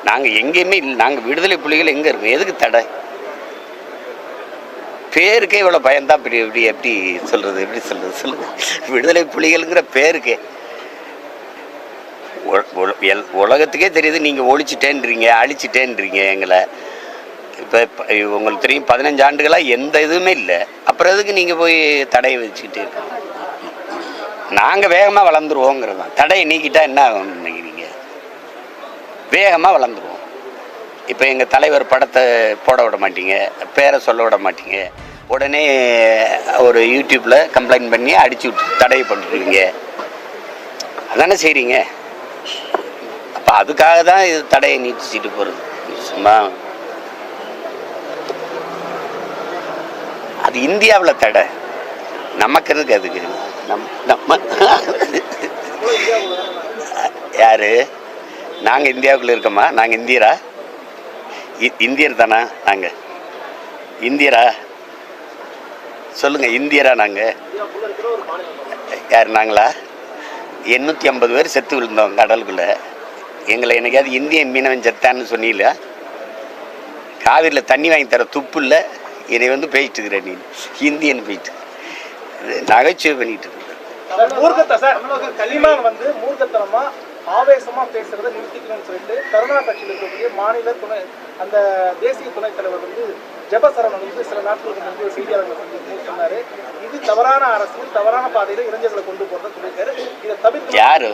நாங்கள் எங்கேயுமே இல்லை. நாங்கள் விடுதலை புலிகள் எங்கே இருக்கோம்? எதுக்கு தடை? பேருக்கே இவ்வளோ பயந்தான். இப்படி எப்படி எப்படி சொல்கிறது, எப்படி சொல்கிறது சொல்லுங்கள்? விடுதலை புலிகள்ங்கிற பேருக்கே உலகத்துக்கே தெரியுது. நீங்கள் ஒழிச்சிட்டேன்றீங்க, அழிச்சிட்டேன்றீங்க எங்களை. இப்போ உங்களுக்கு தெரியும் 15 ஆண்டுகளாக எந்த இதுவுமே இல்லை. அப்புறம் எதுக்கு நீங்கள் போய் தடையை வச்சுக்கிட்டு இருக்கோம்? நாங்கள் வேகமாக வளர்ந்துருவோங்கிறது தான். தடையை நீக்கிட்டா என்ன ஆகும்னு நினைக்கிறீங்க? வேகமாக வளர்ந்துருவோம். இப்போ எங்கள் தலைவர் படத்தை போட விட மாட்டீங்க, பேரை சொல்ல விட மாட்டீங்க. உடனே ஒரு யூடியூப்பில் கம்ப்ளைண்ட் பண்ணி அடிச்சு விட்டு தடை பண்ணிடுவீங்க. அதானே செய்கிறீங்க. அப்போ அதுக்காக தான் இது தடையை நீட்டிச்சிட்டு போகிறது. சும்மா அது இந்தியாவில் தடை, நமக்கு இருக்கு. அதுக்கு நம்ம யாரு? நாங்கள் இந்தியாவுக்குள்ளே இருக்கோமா? நாங்கள் இந்தியரா? இந்தியர் தானா? நாங்கள் இந்தியரா? சொல்லுங்கள், இந்தியரா? நாங்கள் யார்? நாங்களா? 850 பேர் செத்து விழுந்தோம் கடலுக்குள்ளே. எங்களை என்னைக்காவது இந்திய மீனவன் செத்தான்னு சொன்னீங்களா? காவிரியில் தண்ணி வாங்கி தர துப்பு இல்லை. என்னை வந்து பேசிட்டு இருக்கிற நீ இந்தியன் போயிட்டு நகைச்சுவை பண்ணிட்டு இருக்க. ஆவேசமா பேசுறதை நிறுத்திக்கணும்னு சொல்லிட்டு கருணா கட்சியில் இருக்கக்கூடிய மாநில துணை அந்த தேசிய துணைத் தலைவர் வந்து ஜெபசரவணன் வந்து சில நாட்களுக்கு முன்பு செய்தியாளர்கள் சந்தித்து சொன்னாரு, இது தவறான அரசியல், தவறான பாதையில இளைஞர்களை கொண்டு போறதை சொல்லியிருக்காரு. இதை தவிர்த்து யாரு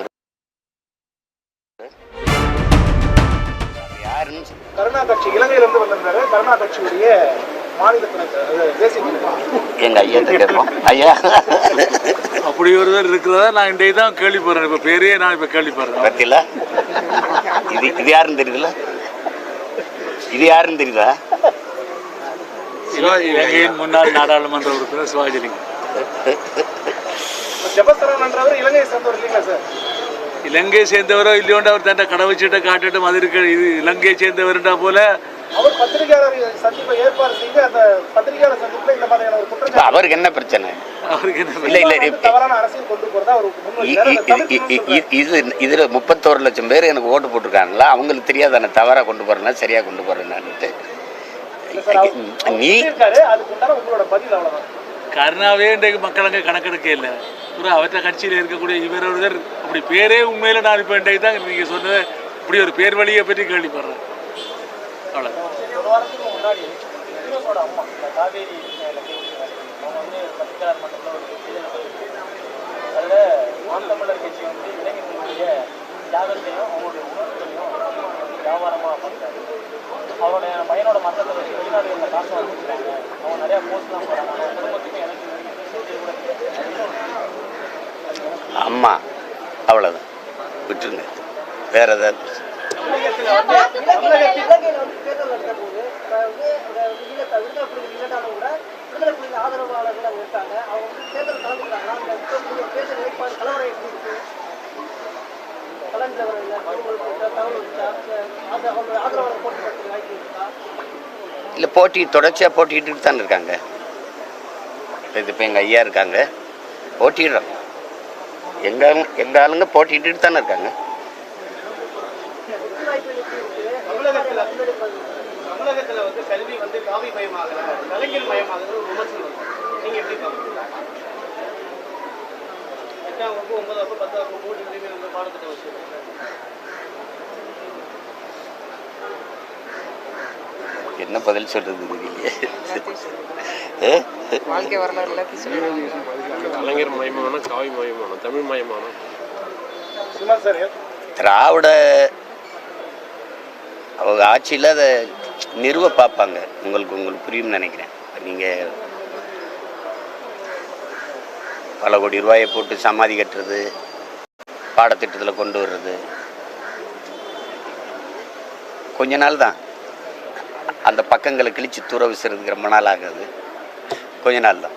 கருணா கட்சி இலங்கையில இருந்து வந்திருந்தாரு. கருணா கட்சியுடைய மாநில துணை தேசிய எங்க ஐயா கேட்போம். ஐயா அப்படி ஒருவர் இருக்கிறதா நான் இன்றைக்கு தான் கேள்விப்படுறேன். இப்போ பேரே நான் இப்போ கேள்விப்படுறேன். பத்தியில இது யாருன்னு தெரியுதுல? இது யாருன்னு தெரியுதா? இலங்கையின் முன்னாள் நாடாளுமன்ற உறுப்பினர் சிவாஜிலிங்கம். ஜெபசரவணன்றவர் இலங்கையை சேர்ந்தவர் இல்லைங்களா சார்? இலங்கையை சேர்ந்தவரோ இல்லையோண்டு அவர் தன்னை கடவுச்சீட்டை காட்டிட்டும் அது இருக்க. இது இலங்கையை சேர்ந்தவர்ன்றா போல அவர் பத்திரிகையாளர் சந்திப்பை ஏற்பாடு செய்து அந்த பத்திரிகையாளர் சந்திப்புல இந்த மாதிரியான ஒரு குற்றச்சாட்டு. அவருக்கு என்ன பிரச்சனை? அவருக்கு என்ன இல்ல இல்ல தவறான அரசியல் கொண்டு போறதா இதுல 31 லட்சம் பேர் எனக்கு ஓட்டு போட்டிருக்காங்களா? அவங்களுக்கு தெரியாதானே தவறா கொண்டு போறேன்னா சரியா கொண்டு போறேன்னான்ட்டு. நீ உங்களோட பதில் அவ்வளவுதான். கருணாவே இன்றைக்கு மக்கள் அங்கே கணக்கெடுக்க இல்லை. பூரா அவற்ற கட்சியில் இருக்கக்கூடிய இவரொருவர் அப்படி பேரே உண்மையில நான் இப்போ இன்றைக்கு தான் நீங்கள் சொன்னதை இப்படி ஒரு பேர் வழியை பற்றி கேள்விப்படுறேன். அவ்வளோ முன்னாடி அம்மா காவேரி அவங்க வந்து பத்திரிகையாளர் மன்றத்தில் ஒரு அதில் நாம் தமிழர் கட்சி வந்து இளைஞர்களுடைய தியாகத்தையும் அவங்களுடைய உணர்வுகளையும் வியாபாரமாக பண்ணுறாங்க. அவருடைய பையனோட மன்றத்தை வச்சு வெளிநாடுகளில் காசு வாங்கிக்கிறாங்க. அவங்க நிறையா போஸ்ட்லாம் போகிறாங்க. அவங்க குடும்பத்துக்கும் எனக்கு அம்மா அவ்வளோதான், விட்டுருங்க. வேற ஏதாவது இல்லை, போட்டி தொடர்ச்சியாக போட்டிக்கிட்டு தானே இருக்காங்க. இப்போ எங்கள் ஐயா இருக்காங்க, போட்டிடுறாங்க. எங்கள் ஆளுங்க போட்டிட்டு தானே இருக்காங்க. தமிழகத்தில் வந்து கல்வி வந்து காவி மயமாகல, கலைஞர் மயமாகுது ஒரு விமர்சனம். நீங்க எப்படி பாக்குறீங்க? 8ஆம் வகுப்பு 9ஆம் வகுப்பு 10ஆம் வகுப்பு போட்டியுமே வந்து பாடத்திட்ட வச்சு என்ன பதில் சொல்றது தெரியலையே. வாழ்க்கை வரலாறு எல்லாத்தையும் சொல்லுவாங்க. கலைஞர் மயமான, காவி மயமான, தமிழ் மயமான திராவிட அவங்க ஆட்சியில் அதை நிறுவ பார்ப்பாங்க. உங்களுக்கு புரியும்னு நினைக்கிறேன். நீங்கள் பல கோடி ரூபாயை போட்டு சமாதி கட்டுறது, பாடத்திட்டத்தில் கொண்டு வர்றது கொஞ்ச நாள் தான். அந்த பக்கங்களை கிழிச்சு தூர விசுறதுக்கு ரொம்ப நாள் ஆகுது. கொஞ்ச நாள் தான்.